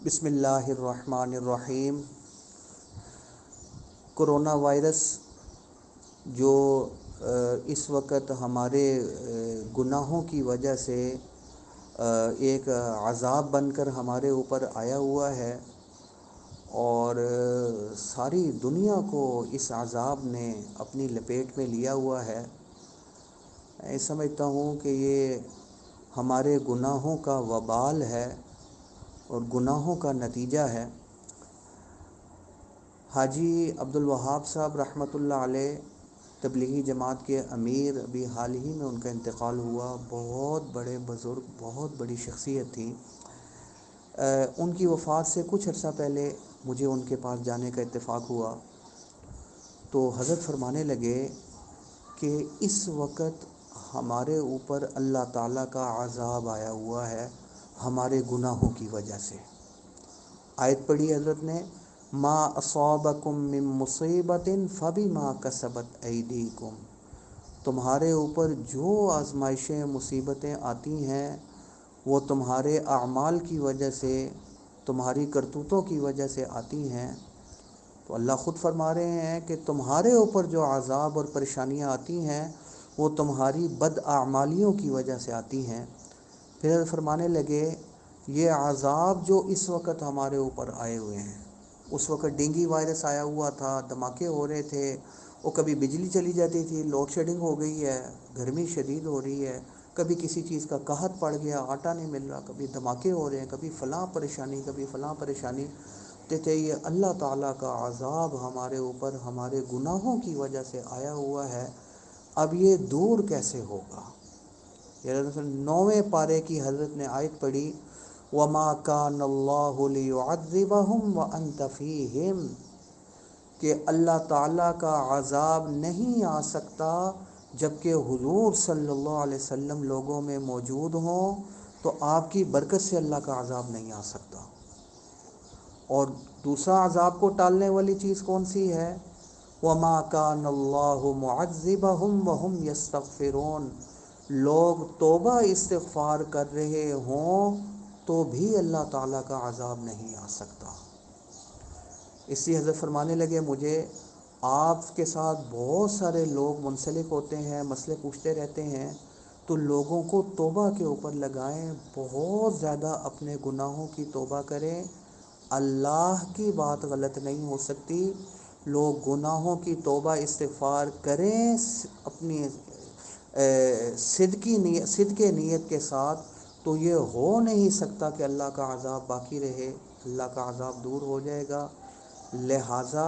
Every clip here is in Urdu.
بسم اللہ الرحمن الرحیم۔ کرونا وائرس جو اس وقت ہمارے گناہوں کی وجہ سے ایک عذاب بن کر ہمارے اوپر آیا ہوا ہے، اور ساری دنیا کو اس عذاب نے اپنی لپیٹ میں لیا ہوا ہے۔ میں سمجھتا ہوں کہ یہ ہمارے گناہوں کا وبال ہے اور گناہوں کا نتیجہ ہے۔ حاجی عبدالوہاب صاحب رحمۃ اللہ علیہ تبلیغی جماعت کے امیر، ابھی حال ہی میں ان کا انتقال ہوا۔ بہت بڑے بزرگ، بہت بڑی شخصیت تھی۔ ان کی وفات سے کچھ عرصہ پہلے مجھے ان کے پاس جانے کا اتفاق ہوا، تو حضرت فرمانے لگے کہ اس وقت ہمارے اوپر اللہ تعالیٰ کا عذاب آیا ہوا ہے ہمارے گناہوں کی وجہ سے۔ آیت پڑھی حضرت نے، ما اصابکم من مصیبت فبما کسبت ایدیکم، تمہارے اوپر جو آزمائشیں، مصیبتیں آتی ہیں وہ تمہارے اعمال کی وجہ سے، تمہاری کرتوتوں کی وجہ سے آتی ہیں۔ تو اللہ خود فرما رہے ہیں کہ تمہارے اوپر جو عذاب اور پریشانیاں آتی ہیں وہ تمہاری بد اعمالیوں کی وجہ سے آتی ہیں۔ پھر فرمانے لگے، یہ عذاب جو اس وقت ہمارے اوپر آئے ہوئے ہیں، اس وقت ڈینگی وائرس آیا ہوا تھا، دھماکے ہو رہے تھے، وہ کبھی بجلی چلی جاتی تھی، لوڈ شیڈنگ ہو گئی ہے، گرمی شدید ہو رہی ہے، کبھی کسی چیز کا قحط پڑ گیا، آٹا نہیں مل رہا، کبھی دھماکے ہو رہے ہیں، کبھی فلاں پریشانی، کبھی فلاں پریشانی۔ تھے یہ اللہ تعالیٰ کا عذاب ہمارے اوپر ہمارے گناہوں کی وجہ سے آیا ہوا ہے، اب یہ دور کیسے ہوگا؟ یہ 9ویں پارے کی حضرت نے آیت پڑھی، وَمَا كَانَ اللَّهُ لِيُعَذِّبَهُمْ وَأَنْتَ فِيهِمْ، کہ اللہ تعالیٰ کا عذاب نہیں آ سکتا جبکہ حضور صلی اللہ علیہ وسلم لوگوں میں موجود ہوں، تو آپ کی برکت سے اللہ کا عذاب نہیں آ سکتا۔ اور دوسرا عذاب کو ٹالنے والی چیز کون سی ہے؟ وَمَا كَانَ اللَّهُ مُعَذِّبَهُمْ وَهُمْ يَسْتَغْفِرُونَ، لوگ توبہ استغفار کر رہے ہوں تو بھی اللہ تعالیٰ کا عذاب نہیں آ سکتا۔ اس لیے حضرت فرمانے لگے، مجھے آپ کے ساتھ بہت سارے لوگ منسلک ہوتے ہیں، مسئلے پوچھتے رہتے ہیں، تو لوگوں کو توبہ کے اوپر لگائیں، بہت زیادہ اپنے گناہوں کی توبہ کریں۔ اللہ کی بات غلط نہیں ہو سکتی، لوگ گناہوں کی توبہ استغفار کریں اپنی صدق نیت کے ساتھ، تو یہ ہو نہیں سکتا کہ اللہ کا عذاب باقی رہے، اللہ کا عذاب دور ہو جائے گا۔ لہٰذا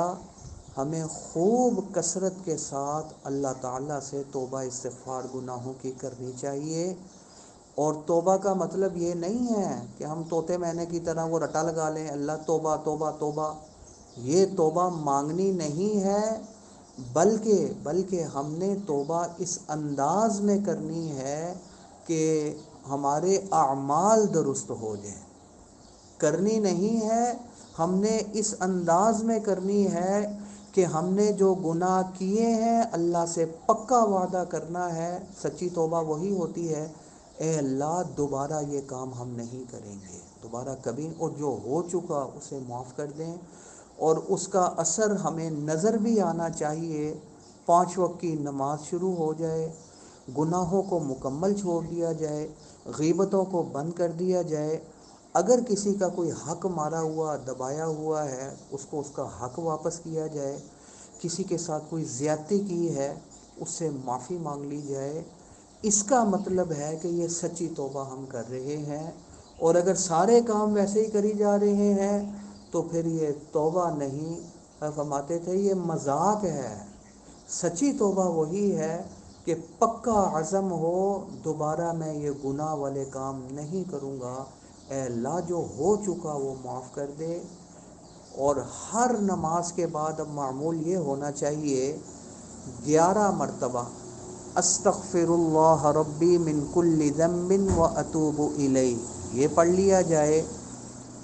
ہمیں خوب کثرت کے ساتھ اللہ تعالیٰ سے توبہ استغفار گناہوں کی کرنی چاہیے۔ اور توبہ کا مطلب یہ نہیں ہے کہ ہم طوطے مینے کی طرح وہ رٹا لگا لیں، اللہ توبہ توبہ توبہ۔ یہ توبہ مانگنی نہیں ہے، بلکہ ہم نے توبہ اس انداز میں کرنی ہے کہ ہمارے اعمال درست ہو جائیں۔ کرنی نہیں ہے، ہم نے اس انداز میں کرنی ہے کہ ہم نے جو گناہ کیے ہیں اللہ سے پکا وعدہ کرنا ہے۔ سچی توبہ وہی ہوتی ہے، اے اللہ دوبارہ یہ کام ہم نہیں کریں گے، دوبارہ کبھی، اور جو ہو چکا اسے معاف کر دیں۔ اور اس کا اثر ہمیں نظر بھی آنا چاہیے، 5 وقت کی نماز شروع ہو جائے، گناہوں کو مکمل چھوڑ دیا جائے، غیبتوں کو بند کر دیا جائے، اگر کسی کا کوئی حق مارا ہوا، دبایا ہوا ہے، اس کو اس کا حق واپس کیا جائے، کسی کے ساتھ کوئی زیادتی کی ہے اس سے معافی مانگ لی جائے۔ اس کا مطلب ہے کہ یہ سچی توبہ ہم کر رہے ہیں۔ اور اگر سارے کام ویسے ہی کری جا رہے ہیں تو پھر یہ توبہ نہیں، فرماتے تھے یہ مذاق ہے۔ سچی توبہ وہی ہے کہ پکا عزم ہو، دوبارہ میں یہ گناہ والے کام نہیں کروں گا، اے اللہ جو ہو چکا وہ معاف کر دے۔ اور ہر نماز کے بعد اب معمول یہ ہونا چاہیے 11 مرتبہ استغفر اللہ ربی من کل ذنب واتوب الیہ، یہ پڑھ لیا جائے،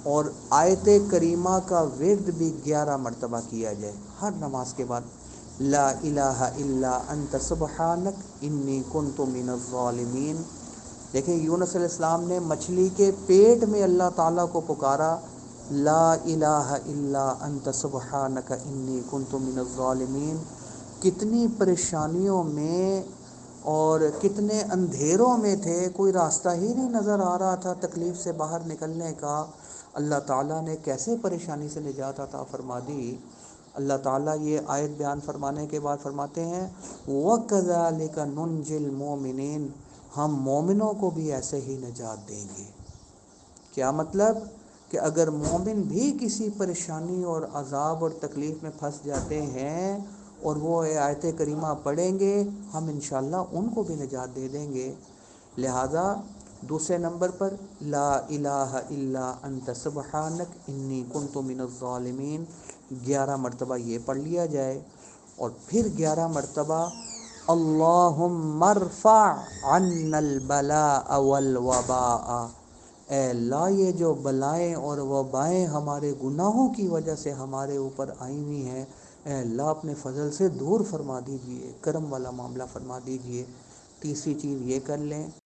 اور آیت کریمہ کا ورد بھی 11 مرتبہ کیا جائے ہر نماز کے بعد۔ لا الہ الا انت سبحانک انی کنت من الظالمین۔ دیکھیں یونس علیہ السلام نے مچھلی کے پیٹ میں اللہ تعالیٰ کو پکارا، لا الہ الا انت سبحانک انی کنت من الظالمین۔ کتنی پریشانیوں میں اور کتنے اندھیروں میں تھے، کوئی راستہ ہی نہیں نظر آ رہا تھا تکلیف سے باہر نکلنے کا، اللہ تعالیٰ نے کیسے پریشانی سے نجات عطا فرما دی۔ اللہ تعالیٰ یہ آیت بیان فرمانے کے بعد فرماتے ہیں وَكَذَلِكَ نُنْجِي الْمُؤْمِنِينَ، ہم مومنوں کو بھی ایسے ہی نجات دیں گے۔ کیا مطلب کہ اگر مومن بھی کسی پریشانی اور عذاب اور تکلیف میں پھنس جاتے ہیں اور وہ آیت کریمہ پڑھیں گے، ہم انشاءاللہ ان کو بھی نجات دے دیں گے۔ لہذا دوسرے نمبر پر لا الہ الا انت سبحانک انی کنت من الظالمین 11 مرتبہ یہ پڑھ لیا جائے، اور پھر 11 مرتبہ اللہم ارفع عنا البلاء والوباء، اے اللہ یہ جو بلائیں اور وبائیں ہمارے گناہوں کی وجہ سے ہمارے اوپر آئی ہوئی ہیں، اے اللہ اپنے فضل سے دور فرما دیجئے، کرم والا معاملہ فرما دیجئے۔ تیسری چیز یہ کر لیں